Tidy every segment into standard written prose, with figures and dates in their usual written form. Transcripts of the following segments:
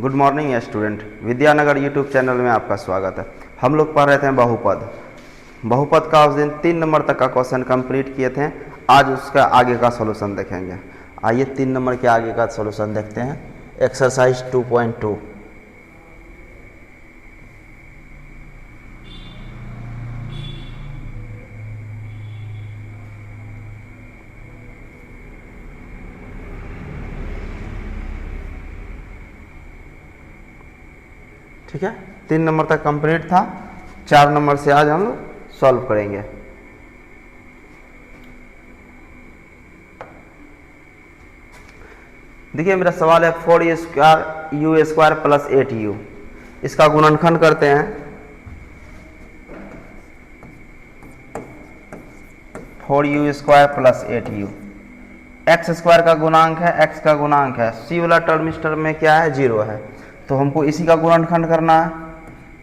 Good morning student, Vidyanagar YouTube channel में आपका स्वागत है। हम लोग पढ़ रहे थे बहुपद का उस दिन 3 नंबर तक का क्वेश्चन कंप्लीट किए थे। आज उसका आगे का सॉल्यूशन देखेंगे। आइए 3 नंबर के आगे का सॉल्यूशन देखते हैं। एक्सरसाइज 2.2। ठीक है, 3 नंबर तक कंप्लीट था। 4 नंबर से आज हम लोग सॉल्व करेंगे। देखिए मेरा सवाल है 4u² प्लस 8u। इसका गुणनखंड करते हैं। 4u² plus 8u। x² का गुणांक है, x का गुणांक है। c वाला टर्म इस टर्म में क्या है, 0 है, तो हमको इसी का गुणनखंड करना है।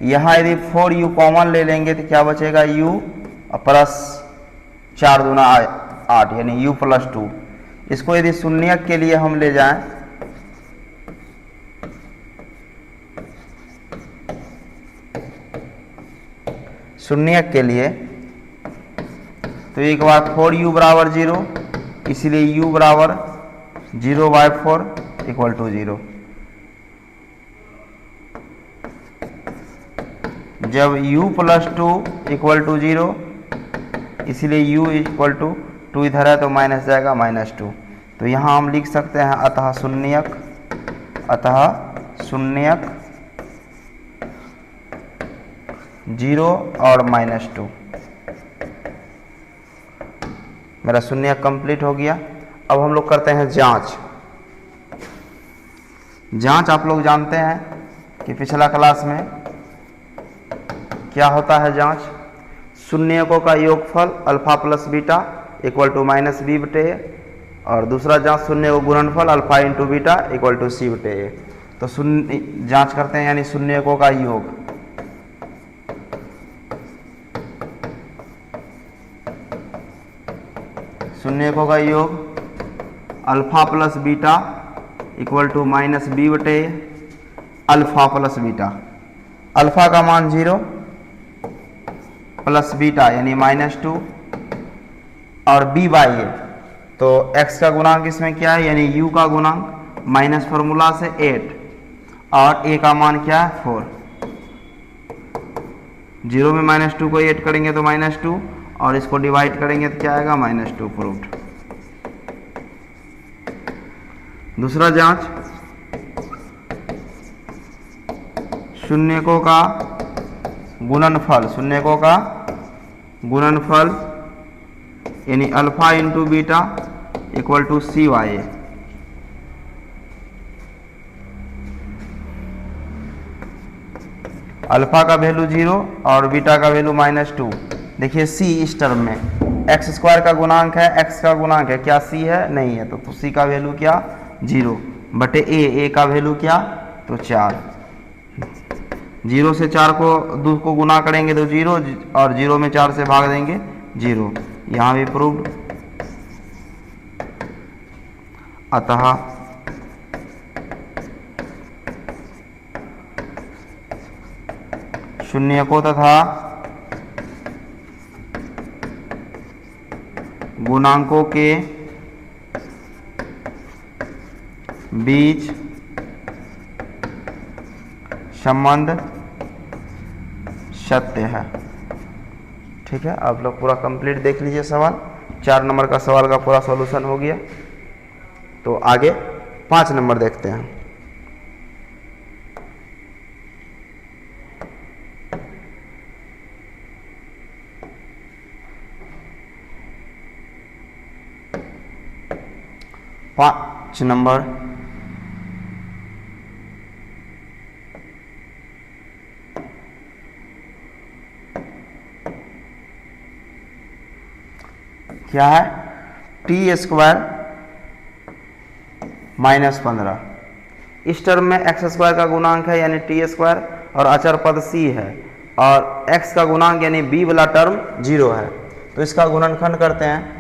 यहाँ यदि 4u कॉमन ले लेंगे तो क्या बचेगा, u प्लस 4 दूना 8 यानी u प्लस 2। इसको यदि शून्यक के लिए हम ले जाएं, शून्यक के लिए, तो एक बार 4u बराबर 0, इसीलिए u बराबर 0/4 इक्वल टू 0। जब u प्लस 2 इक्वल टू 0, इसीलिए u इक्वल टू 2 इधर है तो माइनस जाएगा -2। तो यहाँ हम लिख सकते हैं अतः शून्यक 0 और -2। मेरा शून्यक कंप्लीट हो गया। अब हम लोग करते हैं जांच आप लोग जानते हैं कि पिछला क्लास में क्या होता है जांच। शून्यकों का योगफल alpha plus beta equal to -b/a, और दूसरा जांच शून्य को गुणनफल alpha into beta equal to c/a। तो जांच करते हैं यानी शून्यकों का योग। शून्यकों का योग alpha plus beta equal to -b/a alpha plus beta. Alpha का मान 0 प्लस बीटा यानी -2 और b/a, तो x का गुणांक इसमें क्या है यानी u का गुणांक माइनस फॉर्मूला से 8 और a का मान क्या है 4। 0 में -2 को ऐड करेंगे तो -2 और इसको डिवाइड करेंगे तो क्या आएगा -2 प्रूव्ड। दूसरा जांच शून्यकों का गुणनफल यानी alpha into beta equal to c/a। Alpha का वैल्यू 0 और बीटा का वैल्यू -2। देखिए c इस टर्म में x² का गुणांक है, x का गुणांक है, क्या c है, नहीं है, तो c का वैल्यू क्या 0/a का वैल्यू क्या, तो 4। 0 से 4 को 2 को गुना करेंगे तो 0 और 0 में 4 से भाग देंगे 0। यहाँ भी प्रूव्ड। अतः शून्यकों तथा गुणांकों के बीच संबंध सत्य है। ठीक है, आप लोग पूरा कंप्लीट देख लीजिए सवाल। 4 नंबर का सवाल का पूरा सॉल्यूशन हो गया। तो आगे 5 नंबर देखते हैं। पाँच नंबर क्या है, t² -15। इस टर्म में x² का गुणांक है यानी t² और अचर पद c है, और x का गुणांक यानी b वाला टर्म 0 है, तो इसका गुणनखंड करते हैं।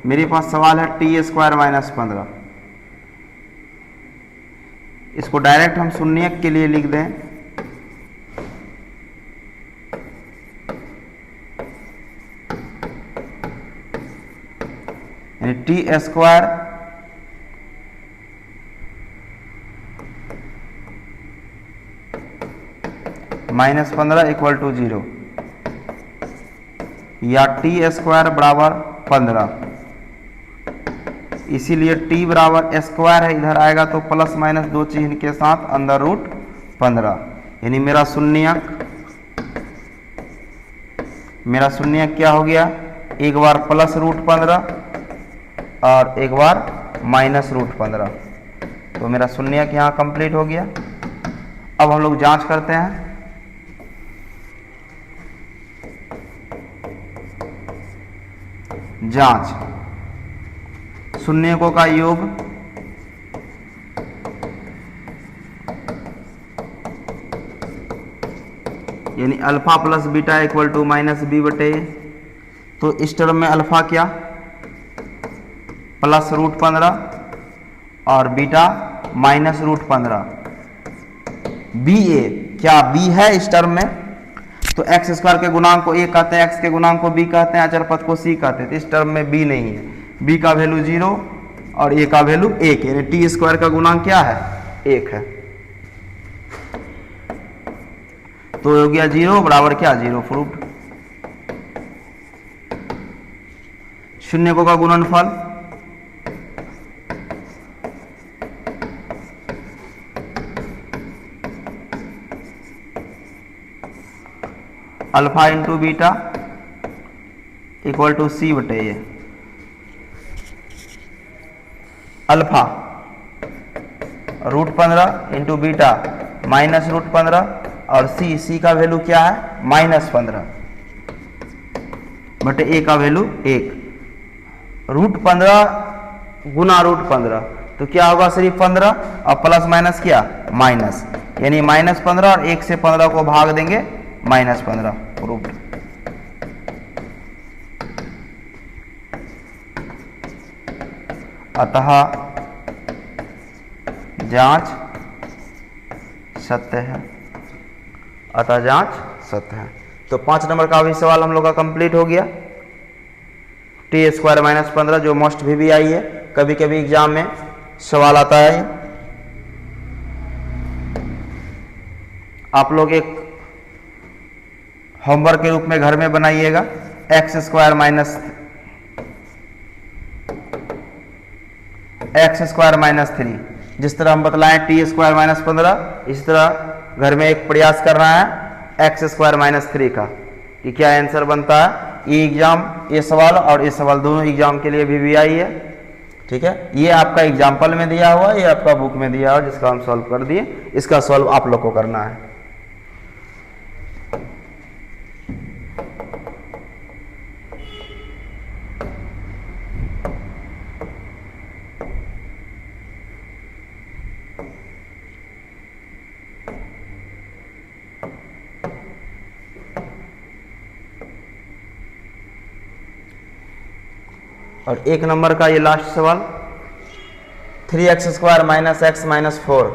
मेरे पास सवाल है t² -15। इसको डायरेक्ट हम शून्यक के लिए लिख दें, यानी T square minus 15 equal to 0, या टी स्क्वायर बराबर 15, इसीलिए टी बराबर स्क्वायर है, इधर आएगा तो प्लस माइनस दो चिन्ह के साथ अंदर रूट 15, यानी मेरा शून्यक क्या हो गया, एक बार प्लस रूट 15 और एक बार माइनस रूट 15, तो मेरा शून्यक यहाँ कंप्लीट हो गया। अब हम लोग जांच करते हैं। जांच, शून्यकों का योग यानी alpha plus beta equal to minus B बटे ए, तो इस टर्म में अल्फा क्या प्लस रूट 15 और बीटा माइनस रूट 15, बी ए क्या बी है इस टर्म में, तो एक्स स्क्वायर के गुणांक को ए कहते हैं, एक्स के गुणांक को बी कहते हैं, अचर पद को सी कहते हैं, तो इस टर्म में बी नहीं है, बी का वैल्यू 0 और ए का वैल्यू 1, यानी टी स्क्वायर का गुणांक क्या है 1 है, तो हो गया 0 बराबर क्या 0 प्रूव्ड। शून्यकों का गुणनफल alpha into beta equal to C बटे A, alpha root 15 into beta minus root 15 और सी का वैल्यू क्या है माइनस 15 बटे ए का वैल्यू 1, रूट 15 गुना रूट 15, तो क्या होगा सिर्फ 15 और प्लस माइनस क्या माइनस, यानी माइनस 15 और 1 से 15 को भाग देंगे माइनस 15 प्रूव्ड। अतः जांच सत्य है, अतः जांच सत्य है। तो 5 नंबर का भी सवाल हम लोग का कंप्लीट हो गया। टी स्क्वायर माइनस 15 जो मोस्ट भी आई है, कभी कभी एग्जाम में सवाल आता है। आप लोग एक होमवर्क के रूप में घर में बनाइएगा, एक्स स्क्वायर माइनस 3, जिस तरह हम बतलाएं टी स्क्वायर माइनस 15, इस तरह घर में एक प्रयास कर रहा है एक्स स्क्वायर माइनस 3 का कि क्या आंसर बनता है। ये एग्जाम, ये सवाल और ये सवाल दोनों एग्जाम के लिए भी आई है, ठीक है। ये आपका एग्जाम्पल में दिया हुआ, ये आपका बुक में दिया हुआ, जिसका हम सॉल्व कर दिए, इसका सॉल्व आप लोग को करना है। और 1 नंबर का ये लास्ट सवाल, 3x square minus x minus 4,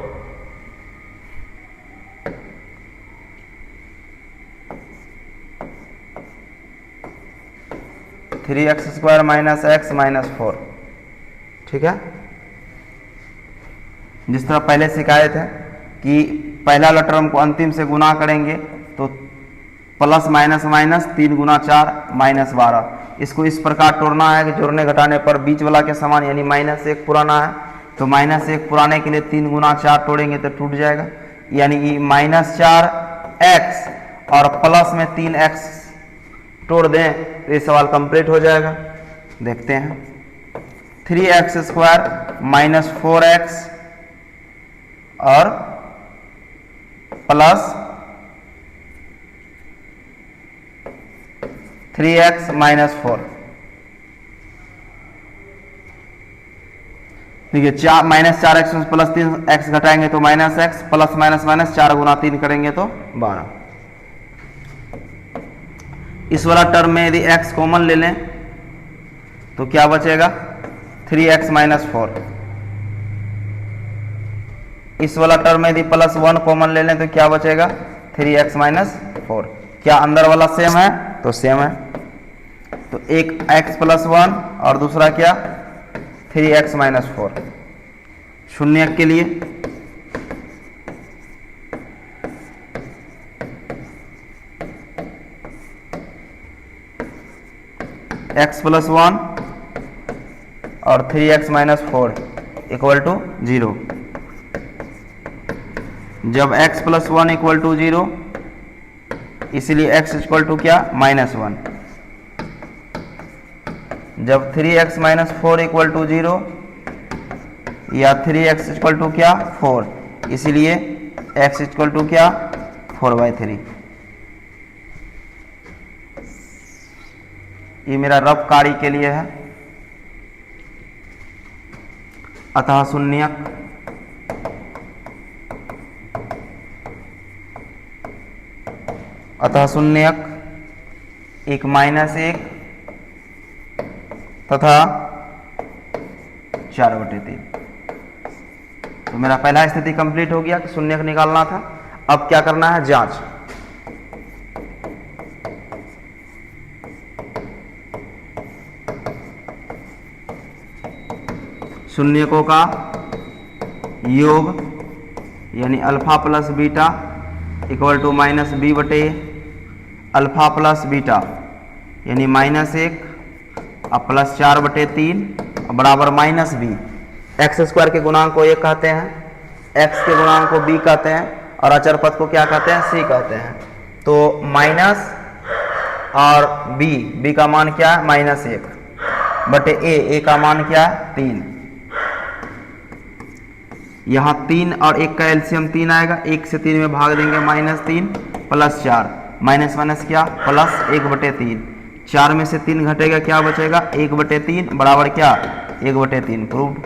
three x square minus x minus 4, ठीक है। जिस तरह पहले सिखाए थे कि पहला वाला टर्म को अंतिम से गुना करेंगे तो प्लस माइनस माइनस 3 गुना 4 माइनस 12, इसको इस प्रकार तोड़ना है कि जोड़ने घटाने पर बीच वाला के समान, यानी माइनस 1 पुराना है तो माइनस 1 पुराने के लिए 3 गुना 4 तोड़ेंगे तो टूट जाएगा, यानी कि माइनस 4x और प्लस में 3x तोड़ दें तो ये सवाल कंप्लीट हो जाएगा। देखते हैं, 3x स्क्वायर माइनस 4x और प्लस 3x माइनस 4, देखिए माइनस 4x में प्लस 3x घटाएंगे तो minus x, plus minus minus 4 गुना 3 करेंगे तो 12। इस वाला टर्म में यदि x कॉमन ले लें तो क्या बचेगा 3x माइनस 4, इस वाला टर्म में यदि +1 कॉमन ले लें तो क्या बचेगा 3x माइनस 4। क्या अंदर वाला सेम है? तो सेम है। तो एक x + 1 और दूसरा क्या 3x माइनस 4। शून्य के लिए x + 1 और 3x माइनस 4 = 0। जब x + 1 = 0 इसलिए x = क्या -1। जब 3x माइनस 4 = 0 या 3x = क्या 4, इसलिए x = क्या 4/3। ये मेरा रफ कार्य के लिए है। अतः शून्यक एक -1 तथा 4/3। तो मेरा पहला स्थिति कंप्लीट हो गया कि शून्यक निकालना था। अब क्या करना है? जांच। शून्यकों का योग यानी alpha plus beta equal to -b बटे अल्फा प्लस बीटा यानी -1 और +4/3 बराबर -b। एक्स स्क्वायर के गुणांक को a कहते हैं, x के गुणांक को b कहते हैं और अचर पद को क्या कहते हैं? c कहते हैं। तो माइनस और b का मान क्या है? -1 बटे a का मान क्या है? 3। यहाँ 3 और 1 का एलसीएम 3 आएगा। 1 से 3 में भाग देंगे -3 + 4 माइनस क्या +1/3। 4 में से 3 घटेगा, क्या बचेगा 1/3 बराबर क्या 1/3। प्रूव्ड।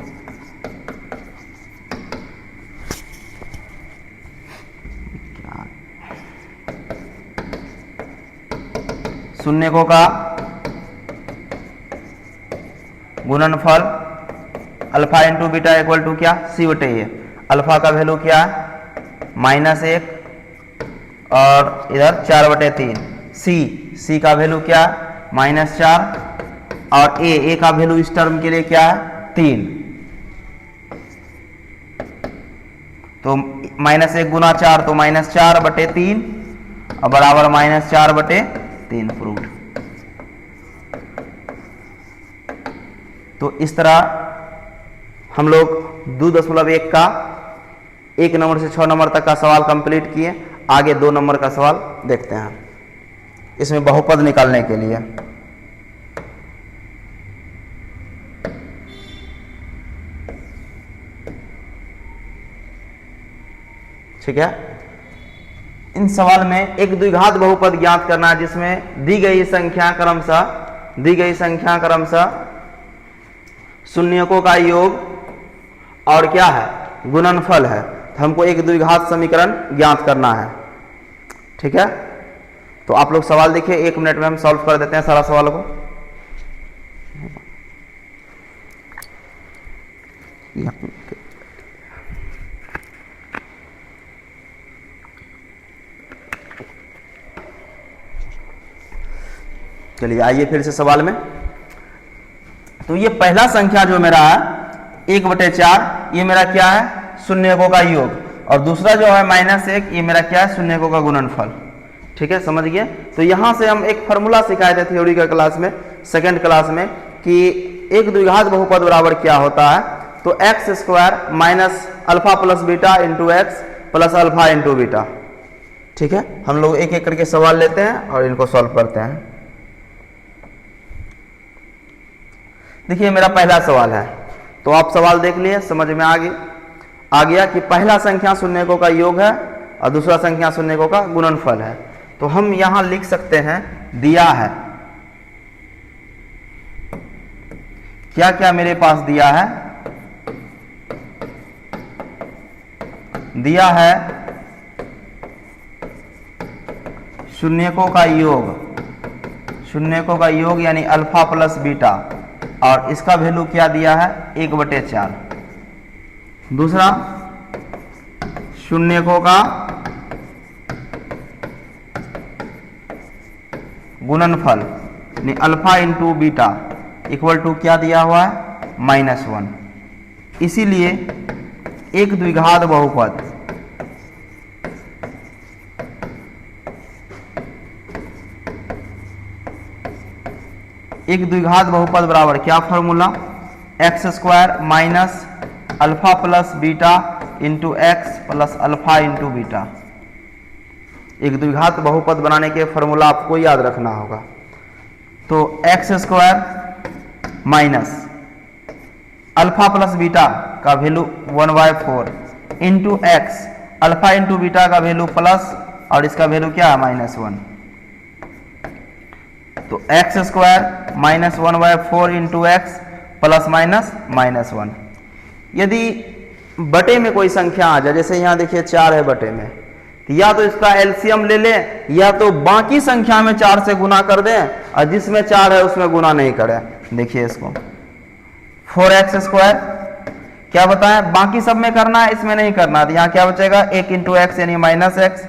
शून्यकों का गुणनफल alpha into beta equal to क्या c/a। अल्फा का वैल्यू क्या है? -1 और इधर 4/3। c का वैल्यू क्या है? -4 और a का वैल्यू इस टर्म के लिए क्या है? 3। तो -1 गुना 4 तो -4/3 और बराबर -4/3। प्रूव्ड। तो इस तरह हम लोग 2.1 का 1 नंबर से 6 नंबर तक का सवाल कंप्लीट किए। आगे 2 नंबर का सवाल देखते हैं, इसमें बहुपद निकालने के लिए। ठीक है। इन सवाल में एक द्विघात बहुपद ज्ञात करना है जिसमें दी गई संख्या क्रमशः शून्यकों का योग और क्या है? गुणनफल है। तो हमको एक द्विघात समीकरण ज्ञात करना है। ठीक है। तो आप लोग सवाल देखिए, 1 मिनट में हम सॉल्व कर देते हैं सारा सवाल को। चलिए आइए फिर से सवाल में। तो ये पहला संख्या जो मेरा है 1/4, ये मेरा क्या है? शून्यकों का योग। और दूसरा जो है -1, ये मेरा क्या है? शून्यकों का गुणनफल। ठीक है, समझ गए। तो यहां से हम एक फॉर्मूला सिखाए थे थ्योरी का क्लास में, सेकंड क्लास में, कि एक द्विघात बहुपद बराबर क्या होता है। तो x² minus alpha plus beta into x plus alpha into beta. ठीक है, हम लोग एक एक करके सवाल लेते हैं और इनको सॉल्व करते हैं। देखिए मेरा पहला सवाल है, तो आप सवाल देख लिए, समझ में आ गया कि पहला संख्या शून्यकों का योग है और दूसरा संख्या शून्यकों का गुणनफल है। तो हम यहां लिख सकते हैं, दिया है क्या क्या मेरे पास दिया है? दिया है शून्यकों का योग यानी अल्फा प्लस बीटा, और इसका वैल्यू क्या दिया है? 1/4। दूसरा शून्यकों का गुणनफल यानी alpha into beta equal to क्या दिया हुआ है, -1। इसीलिए एक द्विघात बहुपद बराबर क्या formula, x² minus alpha plus beta into x plus alpha into beta. एक द्विघात बहुपद बनाने के फॉर्मूला आपको याद रखना होगा। तो x² minus alpha plus beta का value 1/4 into X, alpha into beta का वैल्यू प्लस और इसका वैल्यू क्या है, -1। तो x² minus 1/4 into x plus minus -1। यदि बटे में कोई संख्या आ जाए, जैसे यहाँ देखिए 4 है बटे में, तो या तो इसका एलसीएम ले लें या तो बाकी संख्या में 4 से गुना कर दें और जिसमें 4 है उसमें गुना नहीं करें। देखिए इसको 4x² क्या बताएं, बाकी सब में करना है, इसमें नहीं करना। तो यहाँ क्या बचेगा, 1 इंटू एक्स यानी -x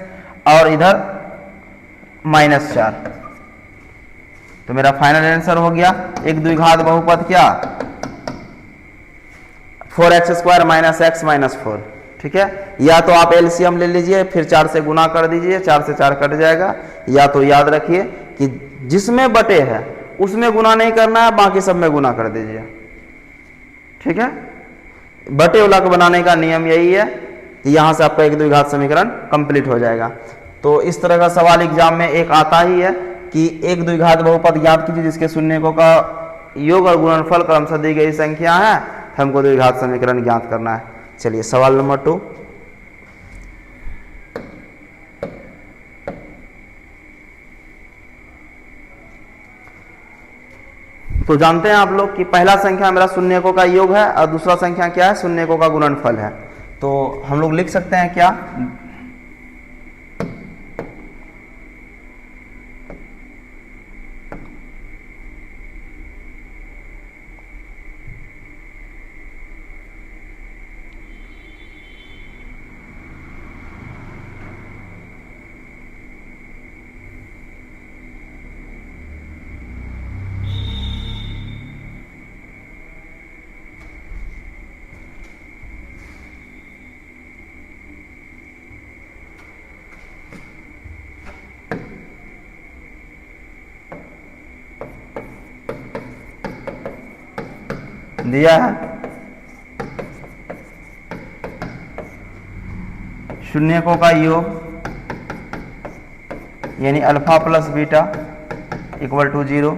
और इधर -4। तो मेरा फाइनल आंसर हो गया एक द्विघात बहुपद क्या, 4x² माइनस x माइनस 4। ठीक है, या तो आप एलसीएम ले लीजिए फिर 4 से गुना कर दीजिए, 4 से 4 कट जाएगा, या तो याद रखिए कि जिसमें बटे है उसमें गुना नहीं करना है, बाकी सब में गुना कर दीजिए। ठीक है, बटे वाला को बनाने का नियम यही है कि यहां से आपका एक द्विघात समीकरण कंप्लीट हो जाएगा। तो इस तरह का सवाल एग्जाम में एक आता ही है कि एक द्विघात बहुपद ज्ञात कीजिए जिसके शून्यकों का योग और गुणनफल क्रमशः दी गई संख्या है, हमको द्विघात समीकरण ज्ञात करना है। चलिए सवाल नंबर 2। तो जानते हैं आप लोग कि पहला संख्या मेरा शून्यकों का योग है और दूसरा संख्या क्या है, शून्यकों का गुणनफल है। तो हम लोग लिख सकते हैं क्या, दिया है शून्यकों का योग यानी alpha plus beta equal to 0,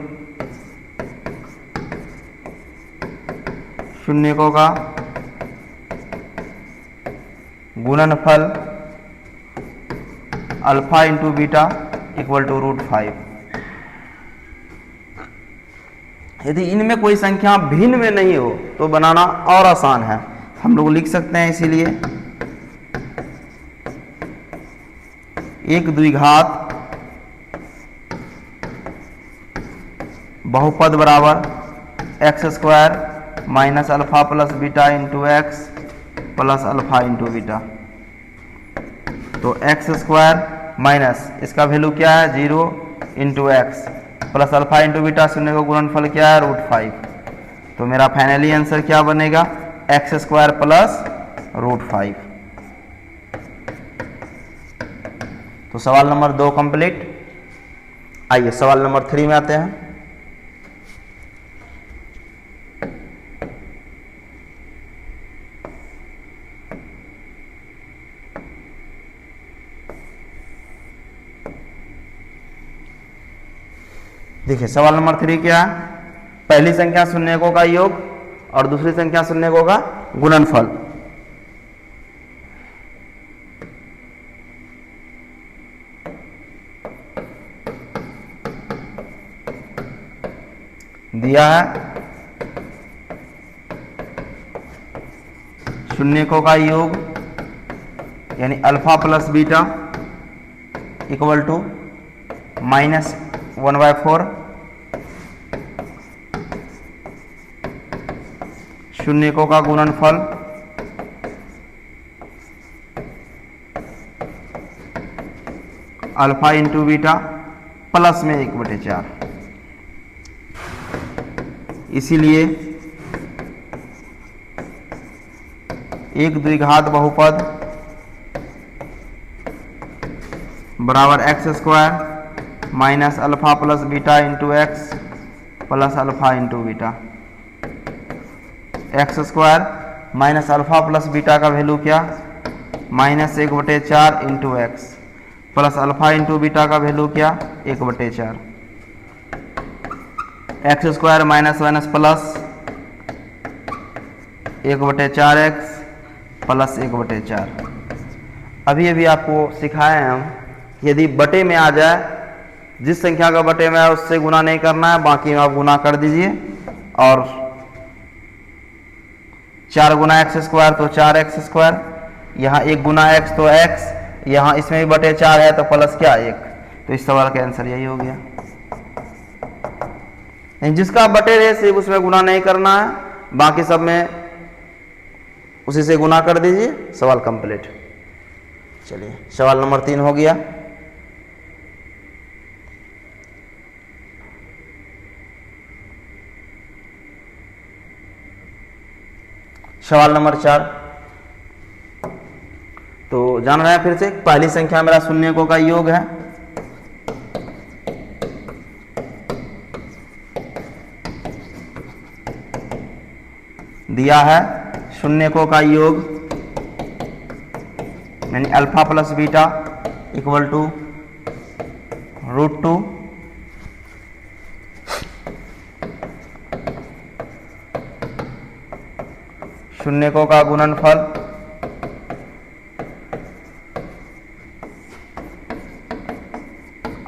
शून्यकों का गुणनफल alpha into beta equal to √5। यदि इनमें कोई संख्या भिन्न में नहीं हो तो बनाना और आसान है, हम लोग लिख सकते हैं इसीलिए एक द्विघात बहुपद बराबर x² minus alpha plus beta into x plus alpha into beta. तो x² माइनस इसका वैल्यू क्या है 0 into x plus alpha into beta, शून्य का गुणनफल क्या है √5। तो मेरा फाइनली आंसर क्या बनेगा x² प्लस √5। तो सवाल नंबर 2 कंप्लीट। आइए सवाल नंबर 3 में आते हैं। देखिए सवाल नंबर 3 क्या है, पहली संख्या शून्यकों का योग और दूसरी संख्या शून्यकों का गुणनफल। दिया है शून्यकों का योग यानी alpha plus beta equal to -1/4, शून्यकों का गुणनफल अल्फा इंटू बीटा प्लस में 1/4। इसीलिए एक द्विघात बहुपद बराबर x square minus alpha plus beta into x plus alpha into beta. X square minus alpha plus beta का वैल्यू क्या, -1/4 into x plus alpha into beta का वैल्यू क्या, 1/4। X square minus minus plus 1/4 x plus 1/4। अभी आपको सिखाए हैं हम, यदि बटे में आ जाए, जिस संख्या का बटे में है उससे गुना नहीं करना है, बाकी में आप गुना कर दीजिए। और 4 गुना एक्स स्क्वायर तो 4x स्क्वायर, यहाँ 1 गुना x तो x, यहाँ इसमें भी बटे 4 है तो प्लस क्या 1। तो इस सवाल का आंसर यही हो गया। जिसका बटे रहे सिर्फ उसमें गुना नहीं करना है, बाकी सब में उसी से गुना कर दीजिए, सवाल कंप्लीट। चलिए सवाल नंबर 3 हो गया। सवाल नंबर 4 तो जान रहे हैं फिर से, पहली संख्या मेरा शून्यकों का योग है, दिया है शून्यकों का योग यानी alpha plus beta equal to √2 शून्यकों का गुणनफल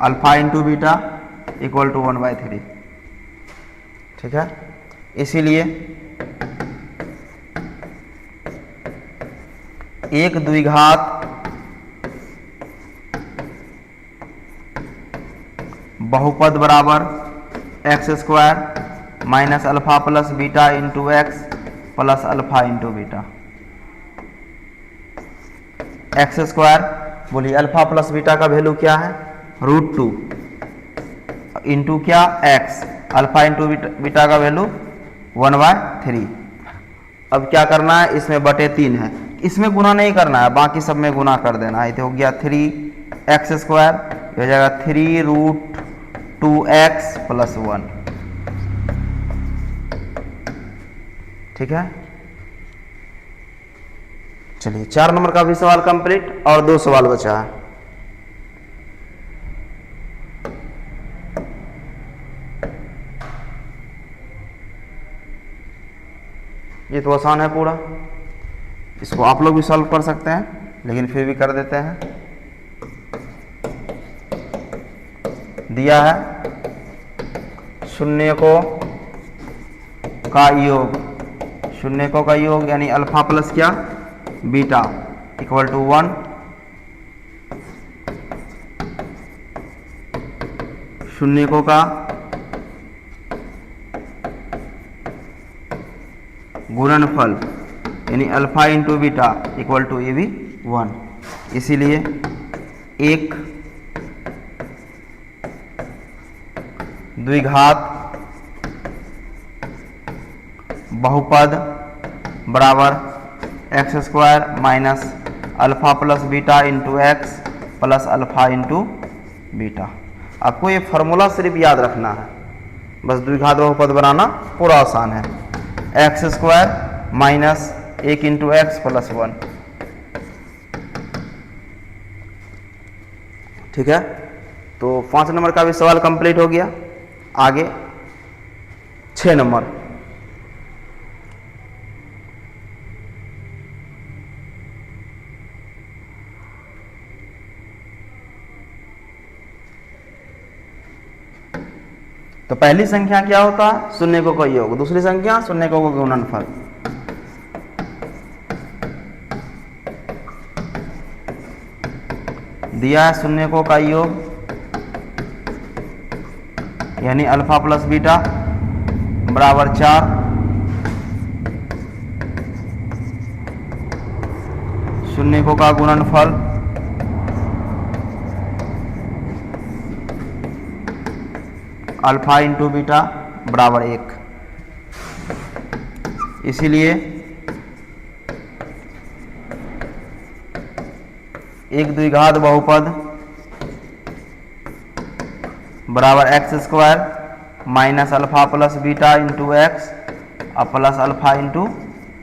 alpha into beta equal to 1/3। ठीक है, इसीलिए एक द्विघात बहुपद बराबर x square minus alpha plus beta into x plus alpha into beta. X square बोलिए अल्फा प्लस बीटा का वैल्यू क्या है, √2 इंटू क्या एक्स, अल्फा इंटू बीटा का वैल्यू 1/3। अब क्या करना है, इसमें बटे 3 है, इसमें गुना नहीं करना है, बाकी सब में गुना कर देना है। तो हो गया 3x स्क्वायर, हो जाएगा 3√2x प्लस 1। ठीक है, चलिए 4 नंबर का भी सवाल कंप्लीट और 2 सवाल बचा है। ये तो आसान है पूरा, इसको आप लोग भी सॉल्व कर सकते हैं, लेकिन फिर भी कर देते हैं। दिया है शून्यकों का योग, शून्यकों का योग यानी अल्फा प्लस क्या बीटा इक्वल टू 1, शून्यकों का गुणनफल यानी alpha into beta equal to ये भी 1। इसीलिए एक द्विघात बहुपद बराबर x square minus alpha plus beta into x plus alpha into beta. आपको ये फॉर्मूला सिर्फ याद रखना है, बस द्विघात बहुपद बनाना पूरा आसान है। X square minus 1 into x plus 1। ठीक है, तो 5 नंबर का भी सवाल कंप्लीट हो गया। आगे 6 नंबर, तो पहली संख्या क्या होता है, शून्यकों का योग, दूसरी संख्या शून्यकों का गुणनफल। दिया है शून्यकों का योग यानी अल्फा प्लस बीटा बराबर 4, शून्यकों का गुणनफल अल्फा इंटू बीटा बराबर 1। इसीलिए 1 द्विघात बहुपद बराबर x square minus alpha plus beta into x plus alpha into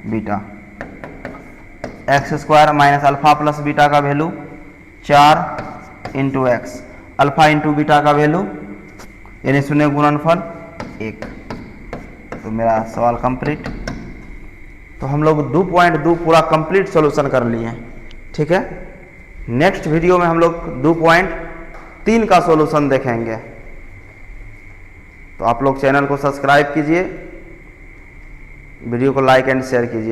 beta. X square minus alpha plus beta का value 4 into X, alpha into beta का वैल्यू यानी शून्य गुणनफल 1। तो मेरा सवाल कंप्लीट। तो हम लोग 2.2 पूरा कंप्लीट सॉल्यूशन कर लिए हैं, ठीक है। नेक्स्ट वीडियो में हम लोग 2.3 का सॉल्यूशन देखेंगे। तो आप लोग चैनल को सब्सक्राइब कीजिए, वीडियो को लाइक एंड शेयर कीजिए।